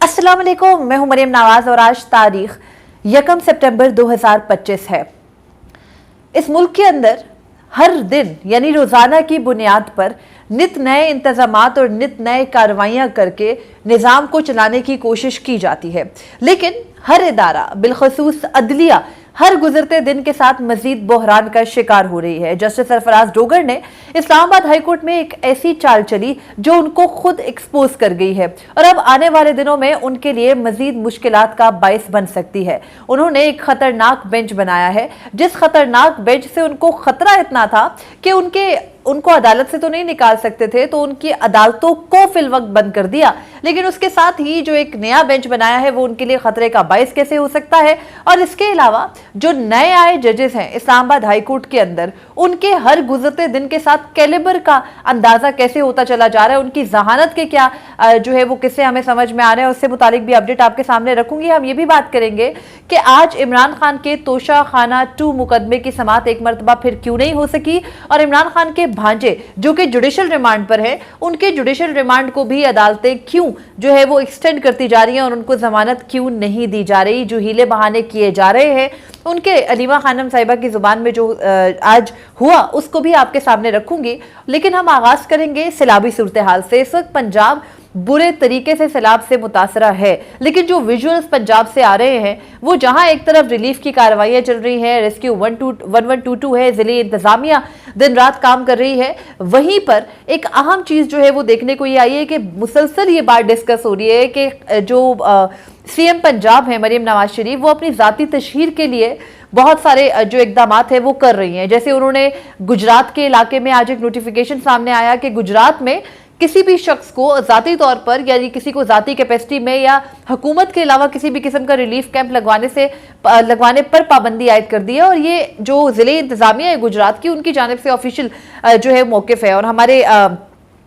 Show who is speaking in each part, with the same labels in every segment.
Speaker 1: अस्सलाम वालेकुम, मैं हूं मरियम नवाज और आज तारीख 1 सितंबर 2025 है। इस मुल्क के अंदर हर दिन यानी रोजाना की बुनियाद पर नित नए इंतजामात और नित नए कार्रवाइयां करके निज़ाम को चलाने की कोशिश की जाती है, लेकिन हर इदारा बिलखसूस अदलिया हर गुजरते दिन के साथ मजीद बहरान का शिकार हो रही है। जस्टिस सरफराज डोगर ने इस्लामाबाद हाईकोर्ट में एक ऐसी चाल चली जो उनको खुद एक्सपोज कर गई है और अब आने वाले दिनों में उनके लिए मजीद मुश्किलात का बायस बन सकती है। उन्होंने एक खतरनाक बेंच बनाया है, जिस खतरनाक बेंच से उनको खतरा इतना था कि उनको अदालत से तो नहीं निकाल सकते थे, तो उनकी अदालतों को फिल वक्त बंद कर दिया। लेकिन उसके साथ ही जो एक नया बेंच बनाया है वो उनके लिए खतरे का बायस कैसे हो सकता है। और इसके अलावा जो नए आए जजेस हैं इस्लामाबाद हाईकोर्ट के अंदर, उनके हर गुजरते दिन के साथ कैलिबर का अंदाजा कैसे होता चला जा रहा है, उनकी जहानत के क्या जो है वो किस्से हमें समझ में आ रहे हैं, उससे मुतालिक भी अपडेट आपके सामने रखूंगी। हम ये भी बात करेंगे कि आज इमरान खान के तोशा खाना 2 मुकदमे की समाअत एक मरतबा फिर क्यों नहीं हो सकी और इमरान खान के भांजे जो कि जुडिशल रिमांड पर है, उनके जुडिशल रिमांड को भी अदालतें क्यों जो है वो एक्सटेंड करती जा रही हैं और उनको जमानत क्यों नहीं दी जा रही। जो हीले बहाने किए जा रहे हैं उनके अलीमा खानम साहिबा की जुबान में जो आज हुआ उसको भी आपके सामने रखूंगी। लेकिन हम आगाज करेंगे सैलाबी सूरत हाल से। इस वक्त पंजाब बुरे तरीके से सैलाब से मुतासरा है, लेकिन जो विजुअल्स पंजाब से आ रहे हैं वो जहां एक तरफ रिलीफ की कार्रवाइयां चल रही हैं, रेस्क्यू 1122 है, जिले इंतजामिया दिन रात काम कर रही है, वहीं पर एक अहम चीज जो है वो देखने को ये आई है कि मुसलसल ये बात डिस्कस हो रही है कि जो सीएम पंजाब है मरियम नवाज शरीफ, वो अपनी जाती तशहीर के लिए बहुत सारे जो इकदामात है वो कर रही हैं। जैसे उन्होंने गुजरात के इलाके में आज एक नोटिफिकेशन सामने आया कि गुजरात में किसी भी शख्स को जाती तौर पर यानी किसी को जाती कैपेसिटी में या हुकूमत के अलावा किसी भी किस्म का रिलीफ कैंप लगवाने पर पाबंदी आयद कर दी है। और ये जो जिले इंतजामिया है गुजरात की, उनकी जानिब से ऑफिशियल जो है मौक़िफ़ है। और हमारे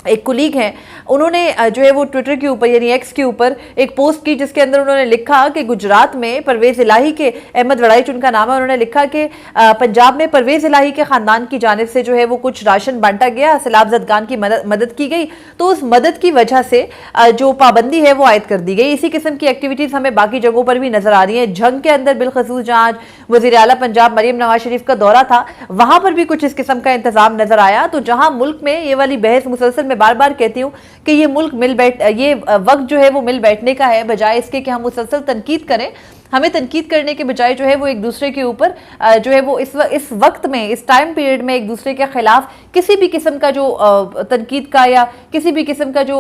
Speaker 1: एक कुलीग हैं, उन्होंने जो है वो ट्विटर के ऊपर यानी एक्स के ऊपर एक पोस्ट की जिसके अंदर उन्होंने लिखा कि गुजरात में परवेज इलाही के, अहमद वड़ाइच उनका नाम है, उन्होंने लिखा कि पंजाब में परवेज इलाही के खानदान की जानिब से जो है वो कुछ राशन बांटा गया, सैलाब ज़दगान की मदद की गई, तो उस मदद की वजह से जो पाबंदी है वो आयद कर दी गई। इसी किस्म की एक्टिविटीज़ हमें बाकी जगहों पर भी नजर आ रही हैं। झंग के अंदर बिलखसूस जहाँ वज़ीर आला पंजाब मरियम नवाज शरीफ का दौरा था, वहां पर भी कुछ इस किस्म का इंतजाम नजर आया। तो जहां मुल्क में ये वाली बहस मुसलसल बार बार कहती हूं कि ये मुल्क ये वक्त जो है वो मिल बैठने का है, बजाय इसके कि हम मुसलसल तनकीद करें। हमें तनकीद करने के बजाय जो है वो एक दूसरे के ऊपर जो है वो इस वक्त में, इस टाइम पीरियड में एक दूसरे के खिलाफ किसी भी किस्म का जो तनकीद का या किसी भी किस्म का जो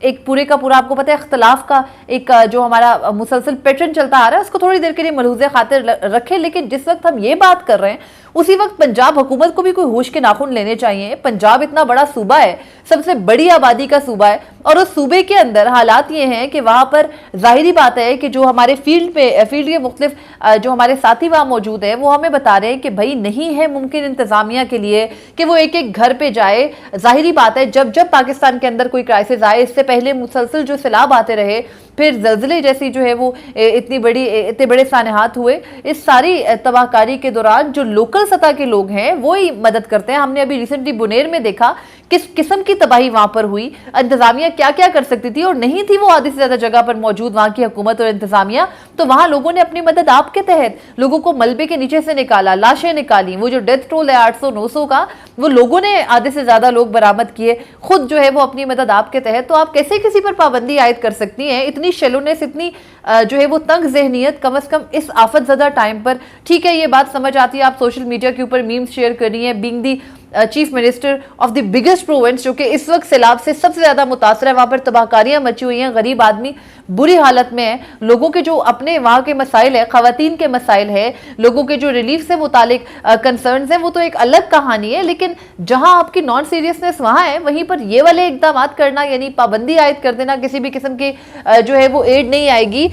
Speaker 1: एक पूरे का पूरा आपको पता है इख्तलाफ का एक जो हमारा मुसलसल पैटर्न चलता आ रहा है उसको थोड़ी देर के लिए मलहूज़े खातिर रखें। लेकिन जिस वक्त हम ये बात कर रहे हैं उसी वक्त पंजाब हुकूमत को भी कोई होश के नाखून लेने चाहिए। पंजाब इतना बड़ा सूबा है, सबसे बड़ी आबादी का सूबा है, और उस सूबे के अंदर हालात ये हैं कि वहाँ पर जाहिरी बात है कि जो हमारे फील्ड के मुख्तलिफ जो हमारे साथी वहाँ मौजूद हैं वो हमें बता रहे हैं कि भाई नहीं है मुमकिन इंतज़ामिया के लिए कि वो एक एक घर पे जाए। जाहिरी बात है जब पाकिस्तान के अंदर कोई क्राइसिस आए, इससे पहले मुसलसल जो सैलाब आते रहे, फिर ज़लज़ले जैसी जो है वो इतने बड़े सानहात हुए, इस सारी तबाहकारी के दौरान जो लोकल सतह के लोग हैं वो ही मदद करते हैं। हमने अभी रिसेंटली बुनेर में देखा किस किस्म की तबाही वहां पर हुई, इंतजामिया क्या क्या कर सकती थी और नहीं थी वो आधी से ज्यादा जगह पर मौजूद वहां की हुकूमत और इंतजामिया। तो वहां लोगों ने अपनी मदद आपके तहत लोगों को मलबे के नीचे से निकाला, लाशें निकाली, वो जो डेथ टोल है 800-900 का, वो लोगों ने आधे से ज्यादा लोग बरामद किए, खुद जो है वो अपनी मदद आपके तहत। तो आप कैसे किसी पर पाबंदी आयद कर सकती हैं? इतनी शेलोनेस, इतनी जो है वो तंग जहनियत कम अज कम इस आफत ज़दा टाइम पर। ठीक है, ये बात समझ आती है, आप सोशल मीडिया के ऊपर मीम्स शेयर कर रही हैं, being the chief minister of the biggest province जो कि इस वक्त सैलाब से सबसे ज्यादा मुतासर है, वहां पर तबाहकारियां मची हुई हैं, गरीब आदमी बुरी हालत में है, लोगों के जो अपने वहां के मसाइल है, खवातीन के मसाइल है, लोगों के जो रिलीफ से मुतालिक कंसर्न्स हैं, वो तो एक अलग कहानी है। लेकिन जहां आपकी नॉन सीरियसनेस वहां है, वहीं पर ये वाले इकदाम करना यानी पाबंदी आयद कर देना, किसी भी किस्म की जो है वो एड नहीं आएगी।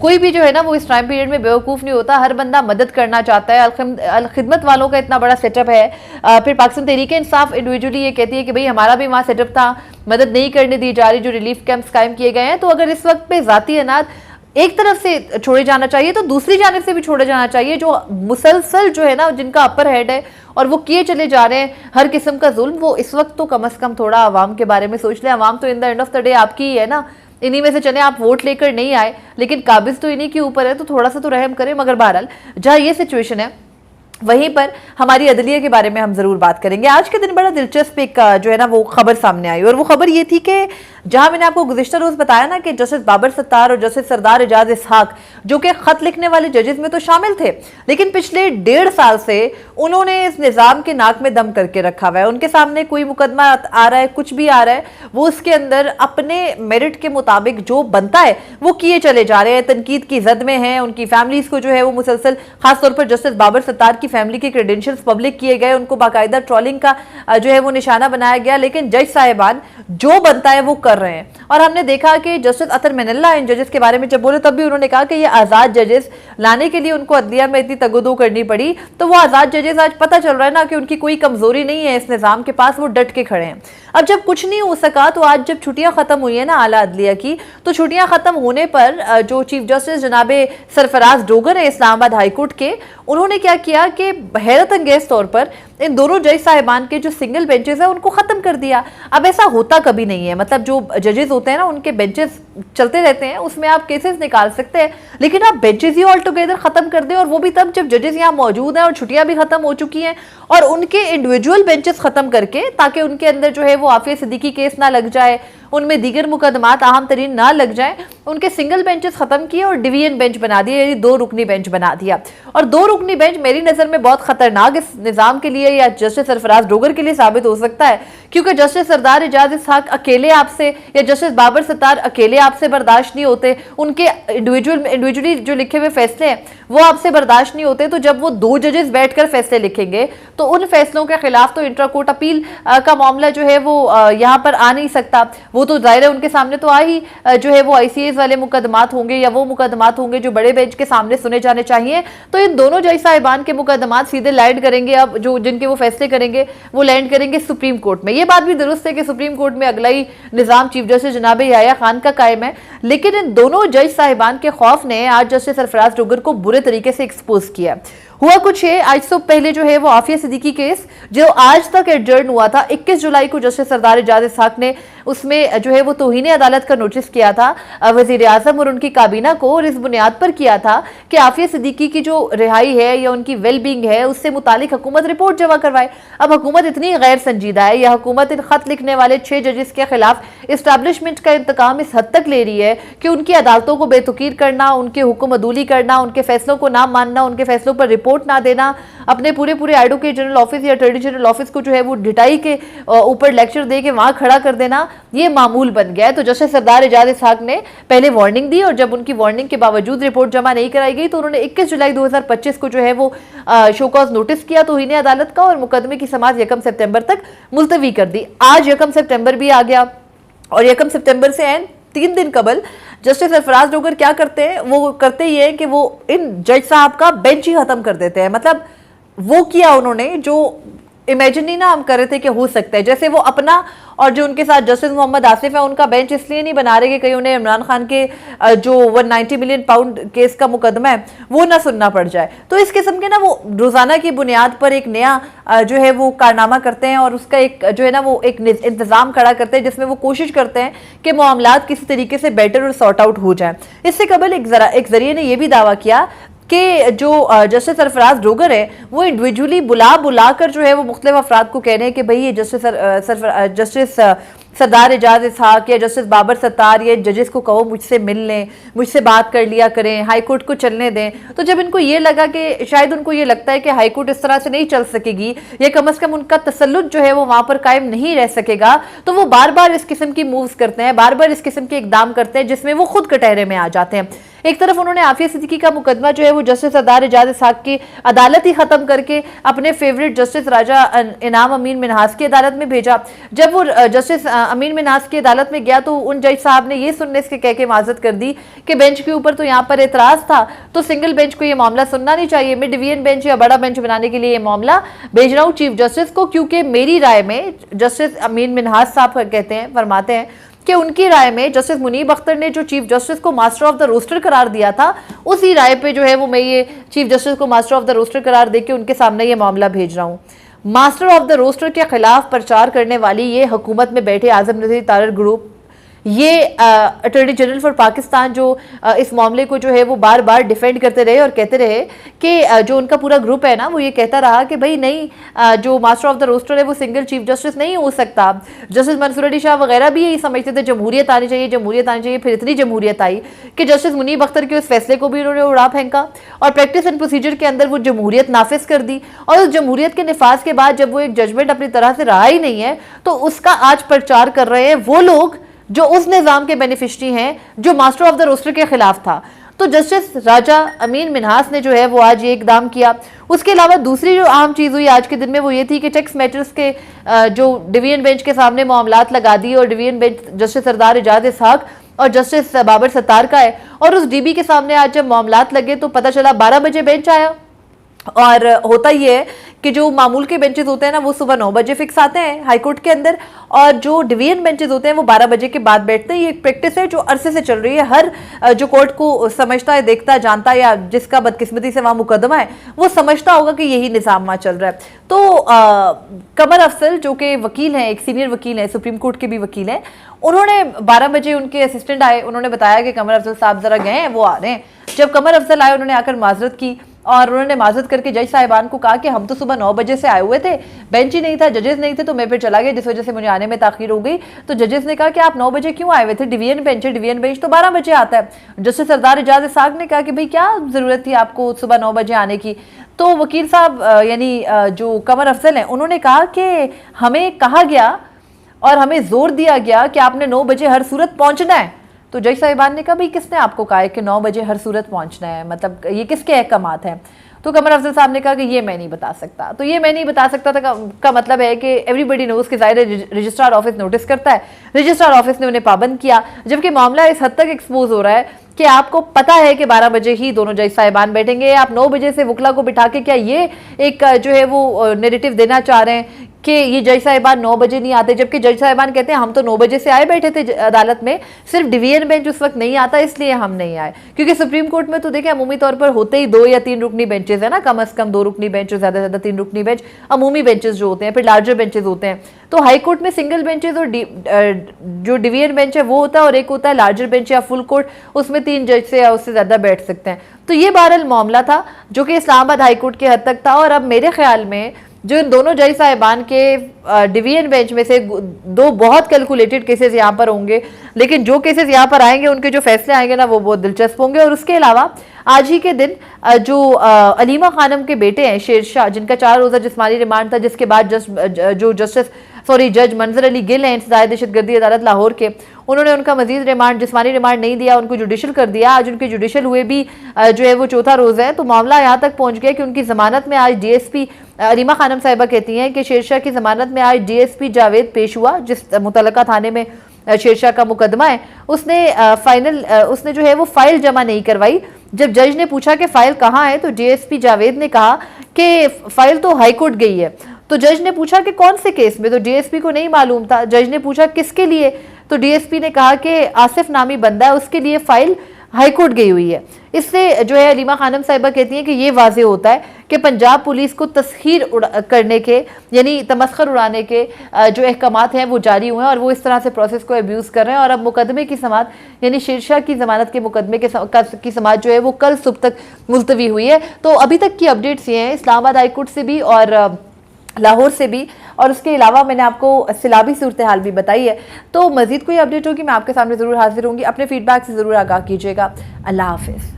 Speaker 1: कोई भी जो है ना वो इस टाइम पीरियड में बेवकूफ नहीं होता, हर बंदा मदद करना चाहता है। अलखिदमत वालों का इतना बड़ा सेटअप है। फिर पाकिस्तान तहरीक इंसाफ इंडिविजुअली ये कहती है कि भाई हमारा भी वहां सेटअप था, मदद नहीं करने दी जा रही, जो रिलीफ कैंप्स कायम किए गए हैं। तो अगर इस वक्त पे जाती अनाज एक तरफ से छोड़े जाना चाहिए तो दूसरी जानिब से भी छोड़े जाना चाहिए। जो मुसलसल जो है ना जिनका अपर हेड है और वो किए चले जा रहे हैं हर किस्म का जुल्म, वो इस वक्त तो कम अज कम थोड़ा आवाम के बारे में सोच लें। आवाम तो in the end of the day आपकी ही है ना, इन्हीं में से चले, आप वोट लेकर नहीं आए लेकिन काबिज तो इन्हीं के ऊपर है, तो थोड़ा सा तो रहम करें। मगर बहरहाल जहाँ ये सिचुएशन है वहीं पर हमारी अदलिया के बारे में हम जरूर बात करेंगे। आज के दिन बड़ा दिलचस्प एक जो है ना वो खबर सामने आई, और वो खबर ये थी कि जहां मैंने आपको गुज़िश्ता रोज बताया ना कि जस्टिस बाबर सत्तार और जस्टिस सरदार एजाज इसहाक जो कि खत लिखने वाले जजेस में तो शामिल थे, लेकिन पिछले 1.5 साल से उन्होंने इस निज़ाम के नाक में दम करके रखा हुआ है। उनके सामने कोई मुकदमा आ रहा है, कुछ भी आ रहा है, वो उसके अंदर अपने मेरिट के मुताबिक जो बनता है वो किए चले जा रहे हैं, तनकीद की जद में हैं। उनकी फैमिलीज को जो है वो मुसलसल, खासतौर पर जस्टिस बाबर सत्तार की फैमिली के क्रेडेंशियल्स पब्लिक किए गए, उनको बाकायदा ट्रोलिंग का जो है वो निशाना बनाया गया, लेकिन जज साहिबान जो बनता है वो कर रहे हैं। और हमने देखा कि जस्टिस अतर मनल्ला इन जजेस के बारे में जब बोले तब भी उन्होंने कहा कि ये आजाद जजेस लाने के लिए उनको अदलिया में इतनी तगदो करनी पड़ी, तो वो आजाद जजेस आज पता चल रहा है ना कि उनकी कोई कमजोरी नहीं है इस निजाम के पास, वो डट के खड़े हैं। अब जब कुछ नहीं हो सका तो आज जब छुट्टियां खत्म हुई है ना आला अदलिया की, तो छुट्टियां खत्म होने पर जो चीफ जस्टिस जनाबे सरफराज डोगर है इस्लामाबाद हाईकोर्ट के, उन्होंने क्या किया कि हैरत अंगेज तौर पर इन दोनों जज साहिबान के जो सिंगल बेंचेस है उनको खत्म कर दिया। अब ऐसा होता कभी नहीं है, मतलब जो जजेस होते हैं ना उनके बेंचेस चलते रहते हैं, उसमें आप केसेस निकाल सकते हैं, लेकिन आप बेंचेस ही ऑल टुगेदर खत्म कर दें, और वो भी तब जब जजेस यहाँ मौजूद हैं और छुट्टियां भी खत्म हो चुकी हैं, और उनके इंडिविजुअल बेंचेस खत्म करके, ताकि उनके अंदर जो है वो आफिया सिद्दीकी केस ना लग जाए, उनमें दीगर मुकदमात अहम तरीन ना लग जाए, उनके सिंगल बेंचेस खत्म किए और डिवीजन बेंच बना दिया, यानी 2 रुकनी बेंच बना दिया। और 2 रुकनी बेंच मेरी नजर में बहुत खतरनाक इस निजाम के लिए या जस्टिस सरफराज डोगर के लिए साबित हो सकता है, क्योंकि जस्टिस सरदार एजाज इसहाक अकेले आपसे या जस्टिस बाबर सत्तार अकेले आपसे बर्दाश्त नहीं होते, उनके इंडिविजुअली जो लिखे हुए फैसले हैं वो आपसे बर्दाश्त नहीं होते। तो जब वो 2 जजेस बैठकर फैसले लिखेंगे तो उन फैसलों के खिलाफ तो इंट्रा कोर्ट अपील का मामला जो है वो यहाँ पर आ नहीं सकता। वो तो जाहिर है उनके सामने तो ही जो है वो आईसीएस वाले मुकदमात होंगे या वो मुकदमात होंगे जो बड़े बेंच के सामने सुने जाने चाहिए। तो इन दोनों जज साहिबान के मुकदमात सीधे लैंड करेंगे, अब जो जिनके वो फैसले करेंगे वो लैंड करेंगे सुप्रीम कोर्ट में। ये बात भी दुरुस्त है कि सुप्रीम कोर्ट में अगला ही निजाम चीफ जस्टिस जनाब याया खान का कायम है, लेकिन इन दोनों जज साहिबान के खौफ ने आज जस्टिस सरफराज डोगर को बुरे तरीके से एक्सपोज किया। हुआ कुछ है, आज से पहले जो है वो आफिया सिद्दीकी केस जो आज तक एडजर्न हुआ था, 21 जुलाई को जस्टिस सरदार एजाज इसहाक ने उसमें जो है वो तौहीन अदालत का नोटिस किया था वजीर आजम और उनकी काबीना को, और इस बुनियाद पर किया था कि आफिया सिद्दीकी की जो रिहाई है या उनकी वेलबींग है उससे मुतालिक हुकूमत रिपोर्ट जमा करवाए। अब हुकूमत इतनी गैर संजीदा है, यह हुकूमत इन खत लिखने वाले 6 जजेस के खिलाफ इस्टेब्लिशमेंट का इंतकाम इस हद तक ले रही है कि उनकी अदालतों को बेतुकीर करना, उनके हुक्म अदूली करना, उनके फैसलों को ना मानना, उनके फैसलों पर रिपोर्ट ना देना, अपने पूरे एडवोकेट जनरल ऑफिस या अटॉर्नी जनरल ऑफिस को जो है वो ढिटाई के ऊपर लेक्चर दे के वहां खड़ा कर देना, ये मामूल बन गया है। तो जस्टिस सरदार एजाज इसहाक ने पहले वार्निंग दी और जब उनकी वार्निंग के बावजूद रिपोर्ट जमा नहीं कराई गई तो उन्होंने 21 जुलाई 2025 को जो है वो शो कॉज नोटिस किया तौहीन अदालत का और मुकदमे की समाअत 1 सितंबर तक मुलतवी कर दी। आज 1 सितंबर भी आ गया और 1 सितंबर से 3 दिन कबल जस्टिस सरफराज डोगर क्या करते हैं, वो करते ये हैं कि वो इन जज साहब का बेंच ही खत्म कर देते हैं। मतलब वो किया उन्होंने जो इमेजिन ही ना हम कर रहे थे कि हो सकता है, जैसे वो अपना और जो उनके साथ जस्टिस मोहम्मद आसिफ है उनका बेंच इसलिए नहीं बना रहे कि कहीं उन्हें इमरान खान के जो 190 मिलियन पाउंड केस का मुकदमा है वो ना सुनना पड़ जाए। तो इस किस्म के ना वो रोजाना की बुनियाद पर एक नया जो है वो कारनामा करते हैं और उसका एक जो है ना वो एक इंतजाम खड़ा करते हैं जिसमें वो कोशिश करते हैं कि मामलात किसी तरीके से बेटर और सॉर्ट आउट हो जाए। इससे कबल एक जरिए ने यह भी दावा किया कि जो जस्टिस सरफराज डोगर है वो इंडिविजुअली बुला कर जो है वो मुख्तलिफ अफराद को कह रहे हैं कि भाई ये जस्टिस सरदार एजाज इसहाक या जस्टिस बाबर सत्तार या जजेस को कहो मुझसे मिल लें, मुझसे बात कर लिया करें, हाई कोर्ट को चलने दें। तो जब इनको ये लगा कि शायद उनको ये लगता है कि हाई कोर्ट इस तरह से नहीं चल सकेगी या कम से कम उनका तसल्लुत जो है वो वहाँ पर कायम नहीं रह सकेगा, तो वो बार बार इस किस्म की मूव्स करते हैं, बार बार इस किस्म के इकदाम करते हैं जिसमें वो खुद कटहरे में आ जाते हैं। एक तरफ उन्होंने आफिया सिद्दीकी का मुकदमा जो है वो जस्टिस सरदार एजाज इसहाक की अदालत ही खत्म करके अपने फेवरेट जस्टिस राजा इनाम अमीन मिन्हास की अदालत में भेजा। जब वो जस्टिस अमीन मिन्हास की अदालत में गया तो उन जज साहब ने ये सुनने से कह के माजरत कर दी कि बेंच के ऊपर तो यहाँ पर एतराज था, तो सिंगल बेंच को ये मामला सुनना नहीं चाहिए, मैं डिवीजन बेंच या बड़ा बेंच बनाने के लिए ये मामला भेज रहा हूँ चीफ जस्टिस को, क्योंकि मेरी राय में जस्टिस अमीन मिन्हास साहब कहते हैं, फरमाते हैं कि उनकी राय में जस्टिस मुनीब अख्तर ने जो चीफ जस्टिस को मास्टर ऑफ द रोस्टर करार दिया था उसी राय पे जो है वो मैं ये चीफ जस्टिस को मास्टर ऑफ द रोस्टर करार देके उनके सामने ये मामला भेज रहा हूँ। मास्टर ऑफ द रोस्टर के खिलाफ प्रचार करने वाली ये हुकूमत में बैठे आजम नज़ीर तारर ग्रुप, ये अटॉर्नी जनरल फॉर पाकिस्तान जो इस मामले को जो है वो बार बार डिफेंड करते रहे और कहते रहे कि जो उनका पूरा ग्रुप है ना वो ये कहता रहा कि भाई नहीं, जो मास्टर ऑफ द रोस्टर है वो सिंगल चीफ जस्टिस नहीं हो सकता। जस्टिस मंसूर अली शाह वगैरह भी यही समझते थे जमहूरियत आनी चाहिए, जमहूरियत आनी चाहिए। फिर इतनी जमहूरियत आई कि जस्टिस मुनीब अख्तर के उस फैसले को भी उन्होंने उड़ा फेंका और प्रैक्टिस एंड प्रोसीजर के अंदर वो जमहूरियत नाफिज कर दी। और उस जमहूरियत के निफाज के बाद जब वो एक जजमेंट अपनी तरह से रहा ही नहीं है तो उसका आज प्रचार कर रहे हैं वो लोग जो उस निज़ाम के बेनिफिशरी हैं जो मास्टर ऑफ द रोस्टर के खिलाफ था। तो जस्टिस राजा अमीन मिन्हास ने जो है वो आज ये इकदाम किया। उसके अलावा दूसरी जो अहम चीज़ हुई आज के दिन में वो ये थी कि टैक्स मैटर्स के जो डिवीजन बेंच के सामने मामलात लगा दिए और डिवीजन बेंच जस्टिस सरदार इजाज इसहाक और जस्टिस बाबर सत्तार का है। और उस डीबी के सामने आज जब मामलात लगे तो पता चला 12 बजे बेंच आया। और होता ये है कि जो मामूल के बेंचेस होते हैं ना वो सुबह 9 बजे फिक्स आते हैं हाईकोर्ट के अंदर, और जो डिवीजन बेंचेस होते हैं वो 12 बजे के बाद बैठते हैं। ये एक प्रैक्टिस है जो अरसे से चल रही है। हर जो कोर्ट को समझता है, देखता, जानता है या जिसका बदकिस्मती से वहाँ मुकदमा है वो समझता होगा कि यही निज़ाम वहाँ चल रहा है। तो कमर अफसल जो कि वकील हैं, एक सीनियर वकील हैं, सुप्रीम कोर्ट के भी वकील हैं, उन्होंने 12 बजे उनके असिस्टेंट आए, उन्होंने बताया कि कमर अफसल साहब ज़रा गए हैं, वो आ रहे हैं। जब कमर अफसल आए उन्होंने आकर माजरत की और उन्होंने माजरत करके जज साहिबान को कहा कि हम तो सुबह 9 बजे से आए हुए थे, बेंच ही नहीं था, जजेस नहीं थे, तो मैं फिर चला गया जिस वजह से मुझे आने में ताखीर हो गई। तो जजेस ने कहा कि आप 9 बजे क्यों आए हुए थे, डिवीजन बेंच है, डिवीजन बेंच तो 12 बजे आता है। जस्टिस सरदार इजाज इसहाक ने कहा कि भाई क्या ज़रूरत थी आपको सुबह 9 बजे आने की। तो वकील साहब यानी जो कमर अफसल हैं उन्होंने कहा कि हमें कहा गया और हमें जोर दिया गया कि आपने 9 बजे हर सूरत पहुंचना है। तो जज साहिबान ने कहा भाई किसने आपको कहा है कि 9 बजे हर सूरत पहुंचना है, मतलब ये किसके अहकामात हैं। तो कमर अफजल साहब ने कहा कि ये मैं नहीं बता सकता। तो ये मैं नहीं बता सकता था का मतलब है कि एवरीबडी नोज कि ज़ाहिर रजिस्ट्रार ऑफिस नोटिस करता है, रजिस्ट्रार ऑफिस ने उन्हें पाबंद किया। जबकि मामला इस हद तक एक्सपोज हो रहा है कि आपको पता है कि 12 बजे ही दोनों जज साहिबान बैठेंगे, आप 9 बजे से वकला को बिठा के क्या ये एक जो है वो नैरेटिव देना चाह रहे हैं कि ये जज साहिबान 9 बजे नहीं आते, जबकि जज साहिबान कहते हैं हम तो 9 बजे से आए बैठे थे अदालत में, सिर्फ डिवीजन बेंच उस वक्त नहीं आता इसलिए हम नहीं आए। क्योंकि सुप्रीम कोर्ट में तो देखें अमूमी तौर पर होते ही 2 या 3 रुकनी बेंचेस है ना, कम अज कम 2 रुकनी बेंच, ज़्यादा से ज़्यादा 3 रुकनी बेंच अमूमी बेंचेस जो होते हैं, फिर लार्जर बेंचेस होते हैं। तो हाई कोर्ट में सिंगल बेंचेस और जो डिवीजन बेंच है वो होता है और एक होता है लार्जर बेंच या फुल कोर्ट, उसमें 3 जज से या उससे ज़्यादा बैठ सकते हैं। तो ये बहरहाल मामला था जो कि इस्लामाबाद हाई कोर्ट के हद तक था। और अब मेरे ख्याल में जो इन दोनों जज साहिबान के डिवीजन बेंच में से 2 बहुत कैलकुलेटेड केसेस यहाँ पर होंगे, लेकिन जो केसेस यहाँ पर आएंगे उनके जो फैसले आएंगे ना वो बहुत दिलचस्प होंगे। और उसके अलावा आज ही के दिन जो अलीमा खानम के बेटे हैं शेरशाह, जिनका 4 रोज़ा जिस्मानी रिमांड था, जिसके बाद जज मंजर अली गिल हैं इंतज़ामी दहशतगर्दी अदालत लाहौर के, उन्होंने उनका मजीद रिमांड जिस्मानी रिमांड नहीं दिया, उनको जुडिशल कर दिया। आज उनके जुडिशल हुए भी जो है वो 4था रोज़ा है। तो मामला यहाँ तक पहुँच गया कि उनकी ज़मानत में आज DSP अलीमा खानम साहिबा कहती हैं कि शेरशाह की ज़मानत में आज DSP जावेद पेश हुआ, जिस मुतल्लका थाने में शेरशाह का मुकदमा है। उसने जो है वो फाइल जमा नहीं करवाई। जब जज ने पूछा कि फ़ाइल कहाँ है तो DSP जावेद ने कहा कि फ़ाइल तो हाई कोर्ट गई है। तो जज ने पूछा कि कौन से केस में, तो DSP को नहीं मालूम था। जज ने पूछा किसके लिए, तो DSP ने कहा कि आसिफ नामी बंदा है, उसके लिए फ़ाइल हाई कोर्ट गई हुई है। इससे जो है अलीमा खानम साहिबा कहती हैं कि ये वाज़े होता है कि पंजाब पुलिस को तस्खीर करने के यानी तमस्खर उड़ाने के जो अहकामात हैं वो जारी हुए हैं और वो इस तरह से प्रोसेस को अब्यूज़ कर रहे हैं। और अब मुकदमे की समाअत यानी शेरशाह की ज़मानत के मुकदमे की समाअत जो है वो कल सुबह तक मुलतवी हुई है। तो अभी तक की अपडेट्स ये हैं इस्लामाबाद हाई कोर्ट से भी और लाहौर से भी, और उसके अलावा मैंने आपको सिलाबी सूरत हाल भी बताई है। तो मज़ीद कोई अपडेट होगी मैं आपके सामने ज़रूर हाजिर होंगी। अपने फीडबैक से ज़रूर आगाह कीजिएगा। अल्लाह हाफ़िज़।